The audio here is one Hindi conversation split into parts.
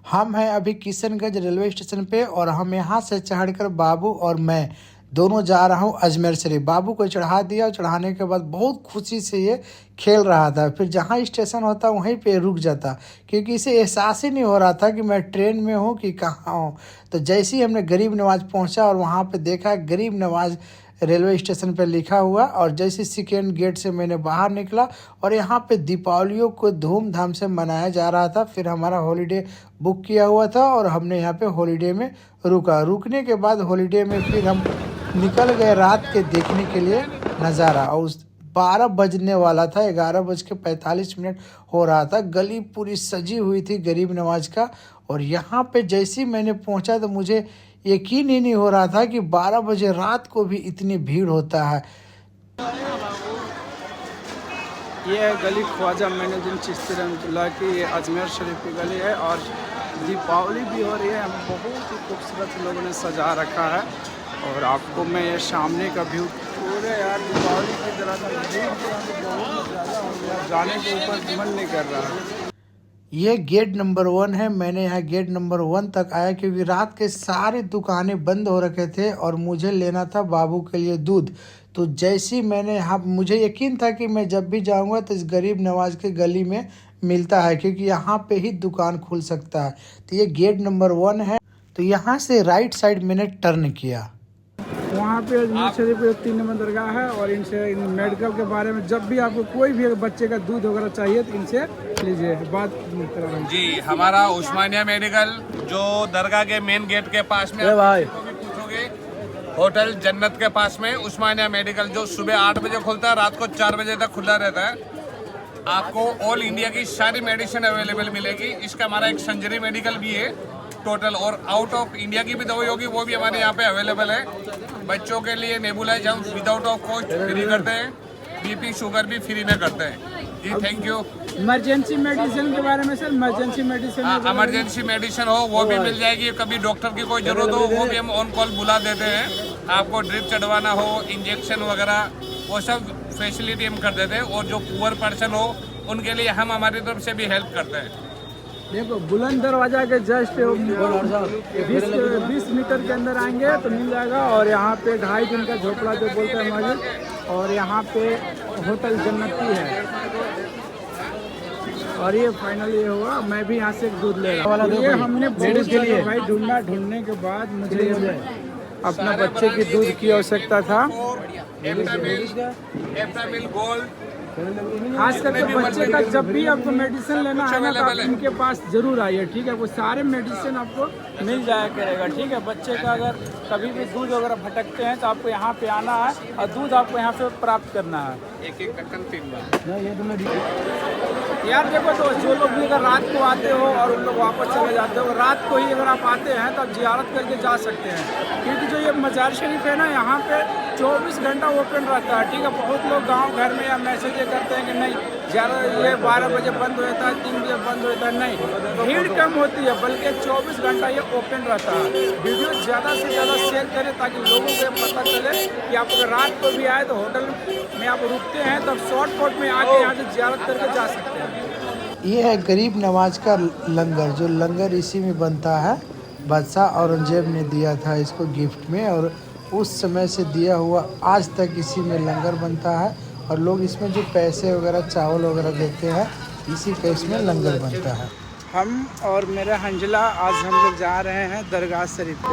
हम हैं अभी किशनगंज रेलवे स्टेशन पे और हम यहाँ से चढ़कर बाबू और मैं दोनों जा रहा हूँ अजमेर शरीफ। बाबू को चढ़ा दिया और चढ़ाने के बाद बहुत खुशी से ये खेल रहा था। फिर जहाँ स्टेशन होता वहीं पे रुक जाता, क्योंकि इसे एहसास ही नहीं हो रहा था कि मैं ट्रेन में हूँ कि कहाँ हूँ। तो जैसे ही हमने गरीब नवाज पहुँचा और वहाँ पे देखा गरीब नवाज रेलवे स्टेशन पे लिखा हुआ, और जैसे सेकेंड गेट से मैंने बाहर निकला और यहाँ पे दीपावलियों को धूमधाम से मनाया जा रहा था। फिर हमारा हॉलीडे बुक किया हुआ था और हमने यहाँ पे हॉलीडे में रुका। रुकने के बाद हॉलीडे में फिर हम निकल गए रात के देखने के लिए नज़ारा। और उस 12 बजने वाला था, 11:45 हो रहा था। गली पूरी सजी हुई थी गरीब नवाज का। और यहाँ पे जैसे ही मैंने पहुँचा तो मुझे यकीन ही नहीं हो रहा था कि 12 बजे रात को भी इतनी भीड़ होता है। ये है गली ख्वाजा मैनुद्दीन चिश्ती रहमतुल्लाह की, ये अजमेर शरीफ की गली है और दीपावली भी हो रही है। बहुत ही खूबसूरत लोगों ने सजा रखा है और आपको मैं ये सामने का व्यू पूरे यार दीपावली की तरह का बहुत ज़्यादा हो गया, जाने के ऊपर मन नहीं कर रहा है। ये गेट नंबर 1 है। मैंने यहाँ गेट नंबर 1 तक आया क्योंकि रात के सारी दुकानें बंद हो रखे थे और मुझे लेना था बाबू के लिए दूध। तो जैसे ही मैंने यहाँ, मुझे यकीन था कि मैं जब भी जाऊँगा तो इस गरीब नवाज के गली में मिलता है, क्योंकि यहाँ पे ही दुकान खुल सकता है। तो ये गेट नंबर 1 है। तो यहाँ से राइट साइड मैंने टर्न किया। वहाँ पे अजमेर शरीफ पे 3 नंबर दरगाह है और इनसे मेडिकल के बारे में जब भी आपको कोई भी बच्चे का दूध वगैरह चाहिए तो इनसे लीजिए बात जी। हमारा उस्मानिया मेडिकल जो दरगाह के मेन गेट के पास में भाई पूछोगे, होटल जन्नत के पास में उस्मानिया मेडिकल, जो सुबह 8 बजे खुलता है, रात को 4 बजे तक खुला रहता है। आपको ऑल इंडिया की सारी मेडिसिन अवेलेबल मिलेगी। इसका हमारा एक संजरी मेडिकल भी है टोटल, और आउट ऑफ इंडिया की भी दवाई होगी वो भी हमारे यहाँ पे अवेलेबल है। बच्चों के लिए नेबुलाइज हम विदाउट ऑफ कॉस्ट फ्री करते हैं, बीपी शुगर भी फ्री में करते हैं जी। Thank you. इमरजेंसी मेडिसिन के बारे में sir, emergency medicine emergency medicine हो वो भी मिल जाएगी। कभी डॉक्टर की कोई जरूरत हो वो भी हम ऑन कॉल बुला देते हैं। आपको ड्रिप चढ़वाना हो, इंजेक्शन वगैरह, वो सब फैसिलिटी हम कर देते हैं। और जो पुअर पर्सन हो उनके लिए हम हमारी तरफ से भी हेल्प करते हैं। देखो बुलंद दरवाजा के जस्ट 20 मीटर के अंदर आएंगे तो मिल जाएगा। और यहाँ पे 2.5 दिन का झोपड़ा जो बोलते हैं मस्जिद, और यहाँ पे होटल जन्नती है। और ये फाइनल ये हुआ, मैं भी यहाँ से दूध ले रहा हूँ। ये हमने भाई ढूंढने के बाद मुझे अपना बच्चे की दूध की आवश्यकता था। खास करके बच्चे का जब भी आपको मेडिसिन लेना है ना तो आप इनके पास जरूर आइए, ठीक है। वो सारे मेडिसिन आपको मिल जाया करेगा, ठीक है। बच्चे का अगर कभी भी दूध वगैरह भटकते हैं तो आपको यहाँ पे आना है और दूध आपको यहाँ पे प्राप्त करना है। एक ढक्कन 3 बार। यार देखो, तो जो लोग भी अगर रात को आते हो और उन लोग वापस चले जाते हो, रात को ही अगर आप आते हैं तो आप जियारत करके जा सकते हैं, क्योंकि जो ये मजार शरीफ है ना यहाँ पे 24 घंटा ओपन रहता है, ठीक है। बहुत लोग गांव घर में या मैसेज करते हैं कि नहीं ये 12 बजे बंद हो जाता है, 3 बजे बंद हो जाता है। नहीं, भीड़ कम होती है, बल्कि 24 घंटा ये ओपन रहता है। वीडियो ज़्यादा से ज़्यादा शेयर करें ताकि लोगों को पता चले कि आप अगर रात को भी आए तो होटल में आप रुकते हैं तो आप शॉर्ट कट में आके यहाँ से जियारत करके जा सकते हैं। ये है गरीब नवाज का लंगर, जो लंगर इसी में बनता है। बादशाह औरंगजेब ने दिया था इसको गिफ्ट में, और उस समय से दिया हुआ आज तक इसी में लंगर बनता है। और लोग इसमें जो पैसे वगैरह चावल वगैरह देते हैं, इसी का इसमें लंगर बनता है। हम और मेरा हंजला आज हम लोग जा रहे हैं दरगाह शरीफ पे।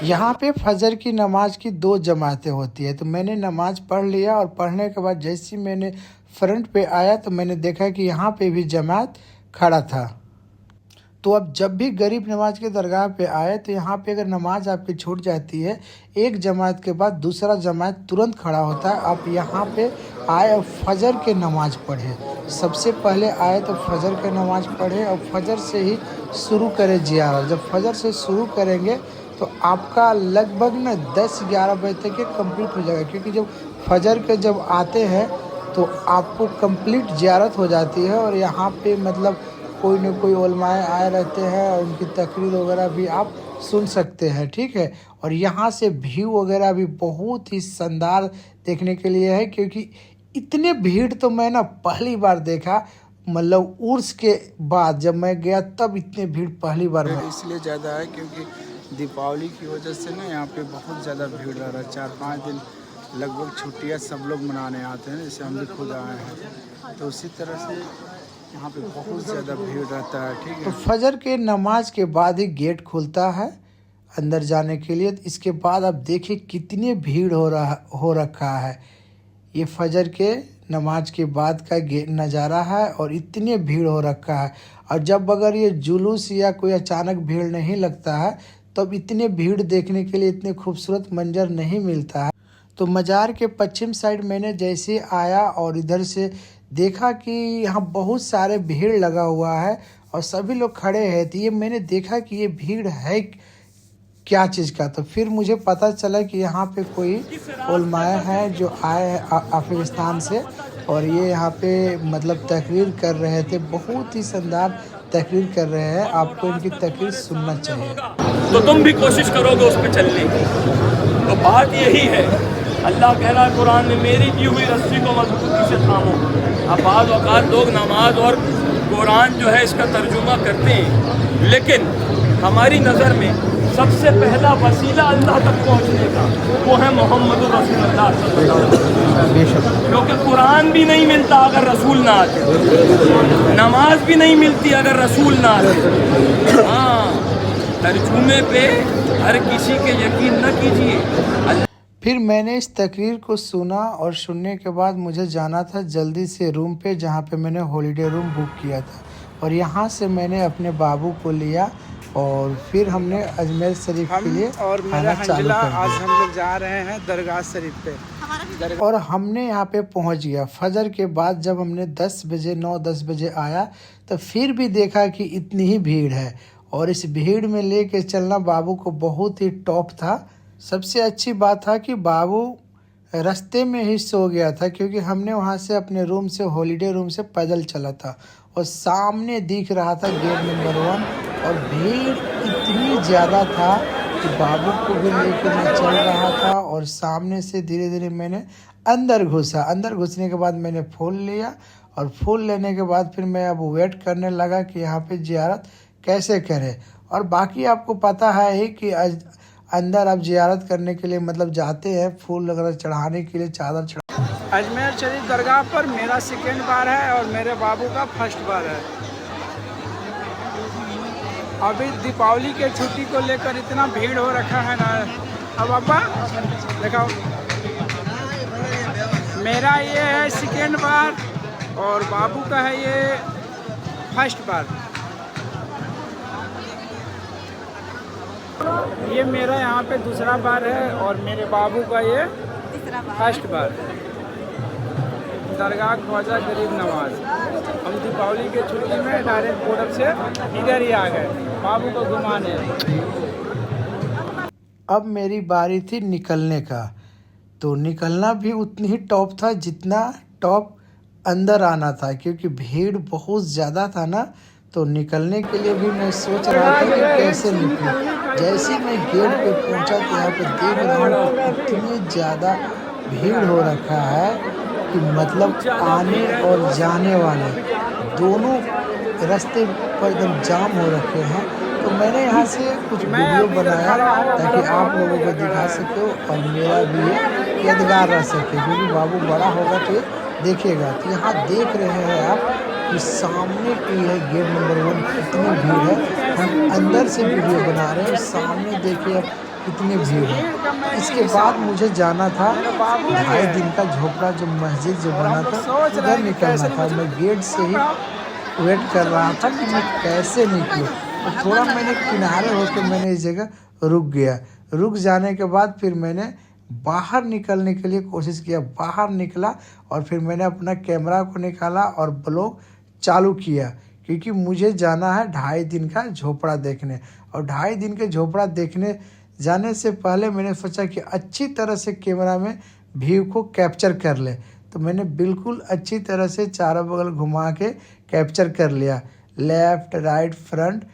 यहाँ पे फजर की नमाज की 2 जमातें होती है। तो मैंने नमाज पढ़ लिया और पढ़ने के बाद जैसे ही मैंने फ्रंट पे आया तो मैंने देखा कि यहाँ पे भी जमात खड़ा था। तो अब जब भी गरीब नवाज के दरगाह पे आए तो यहाँ पे अगर नमाज आपकी छूट जाती है, एक जमात के बाद दूसरा जमात तुरंत खड़ा होता है। आप यहाँ पे आए और फजर के नमाज पढ़े। सबसे पहले आए तो फजर के नमाज पढ़े और फजर से ही शुरू करें जियारत। जब फजर से शुरू करेंगे तो आपका लगभग ना 10-11 बजे तक ये कंप्लीट हो जाएगा, क्योंकि जब फजर के जब आते हैं तो आपको कंप्लीट जियारत हो जाती है। और यहाँ पे मतलब कोई न कोई उलमाए आए रहते हैं और उनकी तकरीर वगैरह भी आप सुन सकते हैं, ठीक है। और यहाँ से व्यू वगैरह भी बहुत ही शानदार देखने के लिए है, क्योंकि इतने भीड़ तो मैं ना पहली बार देखा। मतलब उर्स के बाद जब मैं गया तब इतने भीड़ पहली बार मैं इसलिए ज़्यादा है क्योंकि दीपावली की वजह से ना यहाँ पे बहुत ज़्यादा भीड़ रह रहा है। 4-5 दिन लगभग छुट्टियाँ सब लोग मनाने आते हैं, जैसे हम भी खुद आए हैं, तो उसी तरह से यहाँ पे बहुत ज़्यादा भीड़ रहता है। ठीक तो है, फजर के नमाज के बाद ही गेट खुलता है अंदर जाने के लिए। इसके बाद आप देखिए कितनी भीड़ हो रखा है। ये फजर के नमाज के बाद का नज़ारा है और इतनी भीड़ हो रखा है। और जब अगर ये जुलूस या कोई अचानक भीड़ नहीं लगता है तब इतने भीड़ देखने के लिए इतने खूबसूरत मंजर नहीं मिलता है। तो मज़ार के पश्चिम साइड मैंने जैसे आया और इधर से देखा कि यहाँ बहुत सारे भीड़ लगा हुआ है और सभी लोग खड़े हैं। तो ये मैंने देखा कि ये भीड़ है क्या चीज़ का। तो फिर मुझे पता चला कि यहाँ पे कोई उलमाए हैं जो आए हैं अफगानिस्तान से और ये यहाँ पे मतलब तकरीर कर रहे थे। बहुत ही शानदार तकरीर कर रहे हैं, आपको इनकी तकरीर सुनना चाहिए। तो तुम भी कोशिश करोगे उस पर चलने की। तो बात यही है, अल्लाह कह रहा है कुरान में, मेरी दी हुई रस्सी को मजबूती से थामो। अब बाज़ औक़ात लोग नमाज और कुरान जो है इसका तर्जुमा करते हैं, लेकिन हमारी नज़र में सबसे पहला वसीला अल्लाह तक पहुँचने का वो है मोहम्मद रसूलुल्लाह सल्लल्लाहु अलैहि वसल्लम। क्योंकि कुरान भी नहीं मिलता अगर रसूल ना आते, नमाज भी नहीं मिलती अगर रसूल ना आते। हाँ, तर्जुमे पे हर किसी के यकीन न कीजिए। फिर मैंने इस तकरीर को सुना और सुनने के बाद मुझे जाना था जल्दी से रूम पे, जहाँ पे मैंने हॉलीडे रूम बुक किया था। और यहाँ से मैंने अपने बाबू को लिया और फिर हमने अजमेर शरीफ के लिए और मेरा आना चालू हंजला कर आज दिया। हम लोग जा रहे हैं दरगाह शरीफ पे। और हमने यहाँ पे पहुँच गया। फजर के बाद जब हमने 9-10 बजे आया तो फिर भी देखा कि इतनी ही भीड़ है और इस भीड़ में लेके चलना बाबू को बहुत ही टॉप था। सबसे अच्छी बात था कि बाबू रास्ते में ही सो गया था, क्योंकि हमने वहाँ से अपने रूम से हॉलीडे रूम से पैदल चला था और सामने दिख रहा था गेट नंबर 1 और भीड़ इतनी ज़्यादा था कि बाबू को भी लेके मैं चल रहा था। और सामने से धीरे धीरे मैंने अंदर घुसा। अंदर घुसने के बाद मैंने फूल लिया और फूल लेने के बाद फिर मैं अब वेट करने लगा कि यहाँ पे ज़ियारत कैसे करें। और बाकी आपको पता है ही कि अंदर आप ज़ियारत करने के लिए मतलब जाते हैं फूल वगैरह चढ़ाने के लिए, चादर चढ़ा। अजमेर शरीफ दरगाह पर मेरा सेकेंड बार है और मेरे बाबू का फर्स्ट बार है। अभी दीपावली के छुट्टी को लेकर इतना भीड़ हो रखा है ना। अब अब्बा देखो, मेरा ये है सेकेंड बार और बाबू का है ये फर्स्ट बार। ये मेरा यहाँ पे दूसरा बार है और मेरे बाबू का ये फर्स्ट बार। दरगाह ख्वाजा गरीब नवाज। हम दीपावली के छुट्टी में डायरेक्ट बॉर्डर से इधर ही आ गए बाबू को घुमाने। अब मेरी बारी थी निकलने का। तो निकलना भी उतनी ही टॉप था जितना टॉप अंदर आना था, क्योंकि भीड़ बहुत ज़्यादा था ना। तो निकलने के लिए भी मैं सोच रहा था कि कैसे निकलूं। जैसे मैं गेट पे पहुंचा तो यहाँ पे देख रहा हूँ इतनी ज़्यादा भीड़ हो रखा है कि मतलब आने और जाने वाले दोनों रास्ते पर एकदम जाम हो रखे हैं। तो मैंने यहाँ से कुछ वीडियो बनाया ताकि आप लोगों को दिखा सके और मेरा भी यादगार रह सके, क्योंकि बाबू बड़ा होगा तो देखेगा। तो यहाँ देख रहे हैं आप कि सामने की है गेट नंबर 1, कितनी भीड़ है। हम अंदर से वीडियो बना रहे हैं, सामने देखिए अब कितनी भीड़ है। इसके बाद मुझे जाना था 2.5 दिन का झोपड़ा जो मस्जिद जो बना था उधर निकलना था। मैं गेट से ही वेट कर रहा था कि मैं कैसे निकलूँ। तो थोड़ा मैंने किनारे होकर मैंने इस जगह रुक गया। रुक जाने के बाद फिर मैंने बाहर निकलने के लिए कोशिश किया। बाहर निकला और फिर मैंने अपना कैमरा को निकाला और ब्लॉग चालू किया, क्योंकि मुझे जाना है 2.5 दिन का झोपड़ा देखने। और 2.5 दिन के झोपड़ा देखने जाने से पहले मैंने सोचा कि अच्छी तरह से कैमरा में व्यू को कैप्चर कर ले। तो मैंने बिल्कुल अच्छी तरह से चारों बगल घुमा के कैप्चर कर लिया, लेफ़्ट राइट फ्रंट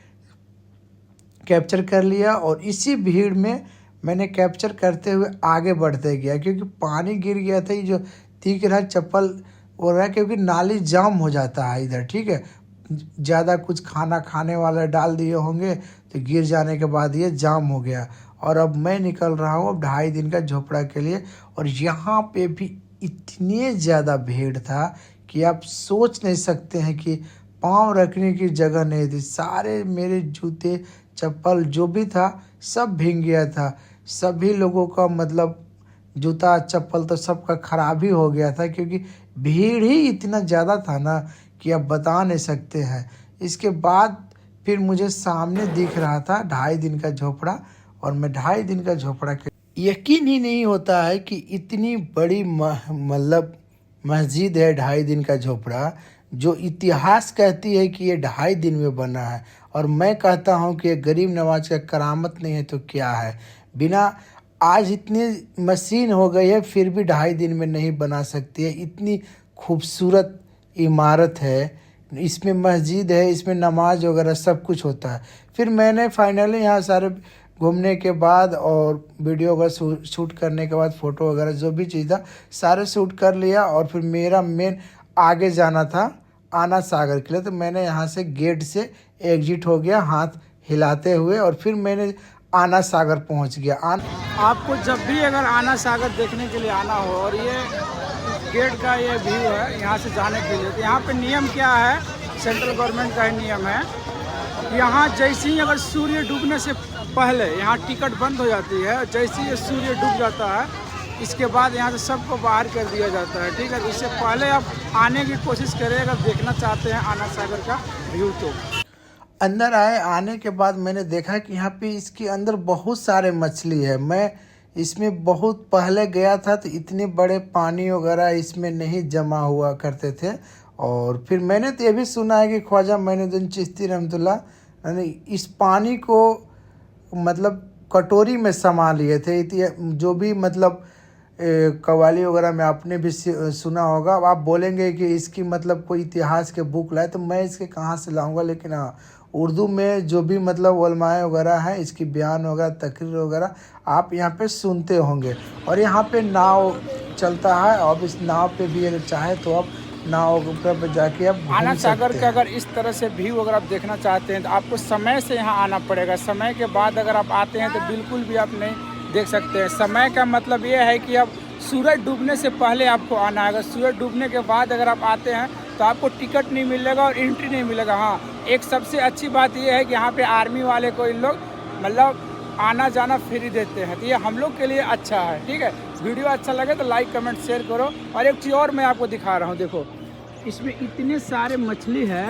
कैप्चर कर लिया। और इसी भीड़ में मैंने कैप्चर करते हुए आगे बढ़ते गया, क्योंकि पानी गिर गया था। ये जो दिख रहा चप्पल हो रहा है क्योंकि नाली जाम हो जाता है इधर, ठीक है। ज़्यादा कुछ खाना खाने वाला डाल दिए होंगे तो गिर जाने के बाद ये जाम हो गया। और अब मैं निकल रहा हूँ अब 2.5 दिन का झोपड़ा के लिए। और यहाँ पे भी इतने ज़्यादा भीड़ था कि आप सोच नहीं सकते हैं कि पाँव रखने की जगह नहीं थी। सारे मेरे जूते चप्पल जो भी था सब भीग गया था। सभी लोगों का मतलब जूता चप्पल तो सबका ख़राब ही हो गया था, क्योंकि भीड़ ही इतना ज़्यादा था ना कि आप बता नहीं सकते हैं। इसके बाद फिर मुझे सामने दिख रहा था 2.5 दिन का झोपड़ा, और मैं 2.5 दिन का झोपड़ा के यकीन ही नहीं होता है कि इतनी बड़ी मतलब मस्जिद है 2.5 दिन का झोपड़ा, जो इतिहास कहती है कि ये 2.5 दिन में बना है। और मैं कहता हूँ कि ये गरीब नवाज का करामत नहीं है तो क्या है। बिना आज इतनी मशीन हो गई है फिर भी 2.5 दिन में नहीं बना सकती है। इतनी खूबसूरत इमारत है, इसमें मस्जिद है, इसमें नमाज वगैरह सब कुछ होता है। फिर मैंने फाइनली यहाँ सारे घूमने के बाद और वीडियो वगैरह शूट करने के बाद फ़ोटो वगैरह जो भी चीज़ था सारे शूट कर लिया। और फिर मेरा मेन आगे जाना था आना सागर के लिए, तो मैंने यहाँ से गेट से एग्जिट हो गया हाथ हिलाते हुए, और फिर मैंने आना सागर पहुँच गया। आपको जब भी अगर आना सागर देखने के लिए आना हो, और ये गेट का ये व्यू है यहाँ से जाने के लिए, तो यहाँ पे नियम क्या है, सेंट्रल गवर्नमेंट का ही नियम है। यहाँ जैसे ही अगर सूर्य डूबने से पहले यहाँ टिकट बंद हो जाती है, और जैसे ही सूर्य डूब जाता है इसके बाद यहाँ से सबको बाहर कर दिया जाता है, ठीक है। तो इससे पहले आप आने की कोशिश करें अगर देखना चाहते हैं आना सागर का व्यू। तो अंदर आने के बाद मैंने देखा कि यहाँ पे इसके अंदर बहुत सारे मछली है। मैं इसमें बहुत पहले गया था तो इतने बड़े पानी वगैरह इसमें नहीं जमा हुआ करते थे। और फिर मैंने तो ये भी सुना है कि ख्वाजा मोइनुद्दीन चिश्ती रहमतुल्लाह ने इस पानी को मतलब कटोरी में समा लिए थे। जो भी मतलब कव्वाली वगैरह में आपने भी सुना होगा। अब आप बोलेंगे कि इसकी मतलब कोई इतिहास के बुक लाए, तो मैं इसके कहाँ से लाऊंगा। लेकिन हाँ, उर्दू में जो भी मतलब उलमाए वगैरह हैं इसकी बयान वगैरह तकरीर वगैरह आप यहाँ पे सुनते होंगे। और यहाँ पे नाव चलता है, और इस नाव पे भी अगर चाहे तो आप नाव के ऊपर पर जाके आप आना सागर का अगर इस तरह से व्यू अगर आप देखना चाहते हैं तो आपको समय से यहाँ आना पड़ेगा। समय के बाद अगर आप आते हैं तो बिल्कुल भी आप नहीं देख सकते हैं। समय का मतलब ये है कि अब सूरज डूबने से पहले आपको आना है। अगर सूरज डूबने के बाद अगर आप आते हैं तो आपको टिकट नहीं मिलेगा और एंट्री नहीं मिलेगा। हाँ, एक सबसे अच्छी बात ये है कि यहाँ पे आर्मी वाले को इन लोग मतलब आना जाना फ्री देते हैं, तो ये हम लोग के लिए अच्छा है, ठीक है। वीडियो अच्छा लगे तो लाइक कमेंट शेयर करो। और एक चीज़ और मैं आपको दिखा रहा हूँ, देखो इसमें इतने सारे मछली है